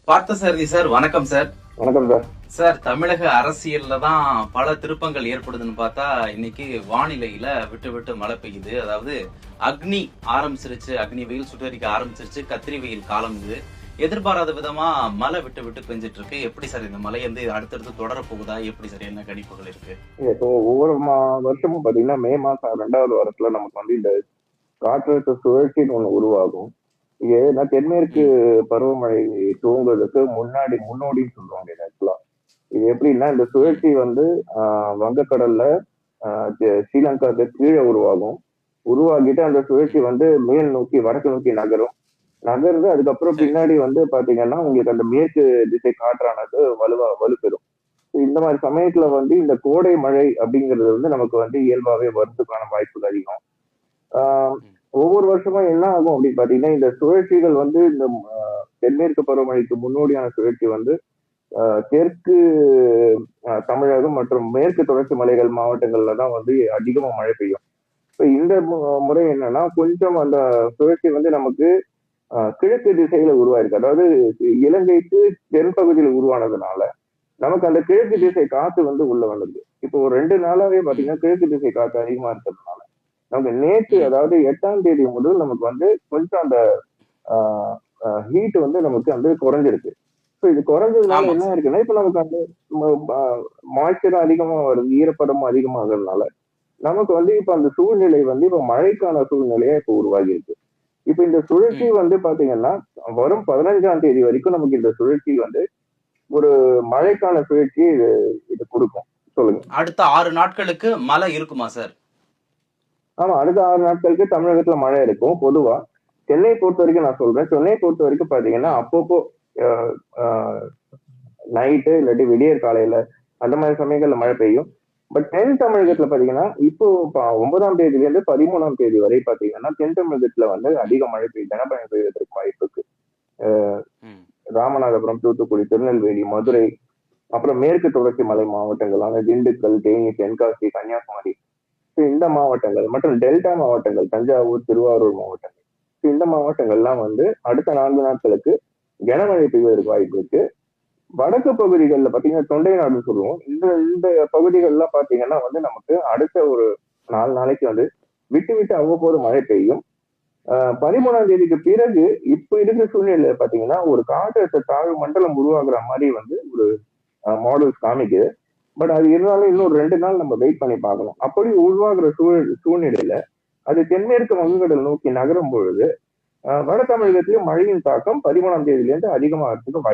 Parthasarathy sir, வணக்கம் sir. வணக்கம் sir. Sir, தமிழக அரசியல்ல தான் பல திருப்பங்கள் ஏற்படுதுன்னு பார்த்தா இன்னைக்கு வானிலையில விட்டு விட்டு மழை பெய்யுது. அதாவது அக்னி ஆரம்பிச்சிருச்சு, அக்னி வெயில் சுட்டரிக்க ஆரம்பிச்சிருச்சு, கத்திரி வெயில் காலம் இது. எதிர்பாராத விதமா மழை விட்டு விட்டு பெஞ்சிட்டு இருக்கு. எப்படி சார் இந்த மழை வந்து அடுத்தடுத்து தொடர போகுதா? எப்படி சார், என்ன கணிப்புகள் இருக்கு? இப்போ ஒவ்வொரு வருஷமும் பாத்தீங்கன்னா மே மாசம் 2வது வாரத்துல நமக்கு வந்து இந்த காற்றழுத்த சுழற்சின்னு ஒண்ணு உருவாகும். இது நான் தென்மேற்கு பருவமழை துவங்குவதற்கு முன்னோடின்னு சொல்லுவாங்க இது ஆக்சுவலா. இது எப்படின்னா இந்த சுழற்சி வந்து வங்கக்கடல்ல ஸ்ரீலங்காவுக்கு கீழே உருவாகும். உருவாகிட்டு அந்த சுழற்சி வந்து மேல் நோக்கி வடக்கு நோக்கி நகர்ந்து அதுக்கப்புறம் பின்னாடி வந்து பாத்தீங்கன்னா உங்களுக்கு அந்த மேற்கு திசை காற்றானது வலுப்பெறும். இந்த மாதிரி சமயத்துல வந்து இந்த கோடை மழை அப்படிங்கிறது வந்து நமக்கு வந்து இயல்பாவே வரதுக்கான வாய்ப்புகள் அதிகம். ஆஹ் ஒவ்வொரு வருஷமும் என்ன ஆகும் அப்படின்னு பாத்தீங்கன்னா இந்த சுழற்சிகள் வந்து இந்த தென்மேற்கு பருவமழைக்கு முன்னோடியான சுழற்சி வந்து தெற்கு தமிழகம் மற்றும் மேற்கு தொடர்ச்சி மலைகள் மாவட்டங்கள்ல தான் வந்து அதிகமா மழை பெய்யும். இப்ப இந்த முறை என்னன்னா கொஞ்சம் அந்த சுழற்சி வந்து நமக்கு கிழக்கு திசையில உருவாயிருக்கு. அதாவது இலங்கைக்கு தென்பகுதியில் உருவானதுனால நமக்கு அந்த கிழக்கு திசை காத்து வந்து உள்ள வந்தது. இப்போ ஒரு 2 நாளாவே பாத்தீங்கன்னா கிழக்கு திசை காத்து அதிகமா இருக்கிறதுனால நமக்கு நேற்று அதாவது 8ஆம் தேதி முதல் நமக்கு வந்து கொஞ்சம் அந்த ஹீட் வந்து நமக்கு வந்து குறைஞ்சிருக்கு. ஸோ இது குறைஞ்சதுனால என்ன இருக்குன்னா இப்ப நமக்கு அந்த மாய்ச்சரும் அதிகமா வருது, ஈரப்பதமும் அதிகமாகிறதுனால நமக்கு வந்து இப்ப அந்த சூழ்நிலை வந்து இப்ப மழைக்கான சூழ்நிலையா இப்ப உருவாகி இருக்கு. இப்ப இந்த சுழற்சி வந்து பாத்தீங்கன்னா வரும் 15ஆம் தேதி வரைக்கும் நமக்கு இந்த சுழற்சி வந்து ஒரு மழைக்கான சுழற்சி இது கொடுக்கும். சொல்லுங்க. அடுத்த 6 நாட்களுக்கு மழை இருக்குமா சார்? ஆமா, அடுத்த 6 நாட்களுக்கு தமிழகத்துல மழை இருக்கும். பொதுவா சென்னை பொறுத்த வரைக்கும் நான் சொல்றேன். சென்னை பொறுத்த வரைக்கும் பாத்தீங்கன்னா அப்பப்போ நைட்டு இல்லாட்டி விடியற் காலையில அந்த மாதிரி சமயங்கள்ல மழை பெய்யும். பட் தென் தமிழகத்துல பாத்தீங்கன்னா இப்போ 9ஆம் தேதியில இருந்து 13ஆம் தேதி வரை பாத்தீங்கன்னா தென் தமிழகத்துல வந்து அதிக மழை கனமழை பெய்வதற்கு வாய்ப்பு இருக்கு. ராமநாதபுரம், தூத்துக்குடி, திருநெல்வேலி, மதுரை, அப்புறம் மேற்கு தொடர்ச்சி மலை மாவட்டங்களான திண்டுக்கல், தேனி, தென்காசி, கன்னியாகுமரி இந்த மாவட்டங்கள் மற்றும் டெல்டா மாவட்டங்கள் தஞ்சாவூர், திருவாரூர் மாவட்டங்கள் இந்த மாவட்டங்கள்லாம் வந்து அடுத்த 4 நாட்களுக்கு கனமழை பெய்வதற்கு வாய்ப்பு இருக்கு. வடக்கு பகுதிகளில் பாத்தீங்கன்னா தொண்டை நாடுன்னு சொல்லுவோம். இந்த இந்த பகுதிகள்லாம் பாத்தீங்கன்னா வந்து நமக்கு அடுத்த ஒரு 4 நாளைக்கு வந்து விட்டு விட்டு அவ்வப்போது மழை பெய்யும். 13ஆம் தேதிக்கு பிறகு இப்ப இருக்கிற சூழ்நிலையில பாத்தீங்கன்னா ஒரு காற்றழுத்த தாழ்வு மண்டலம் உருவாகுற மாதிரி வந்து ஒரு மாடல்ஸ் காமிக்குது. பட் அது இருந்தாலும் இன்னும் 2 நாள் நம்ம வெயிட் பண்ணி பார்க்கணும். அப்படி உருவாகுற சூழ்நிலையில அது தென்மேற்கு வங்கக்கடல் நோக்கி நகரும் பொழுது வட தமிழகத்திலும் மழையின் தாக்கம் 13ஆம் தேதியிலிருந்து அதிகமாகிறதுக்கு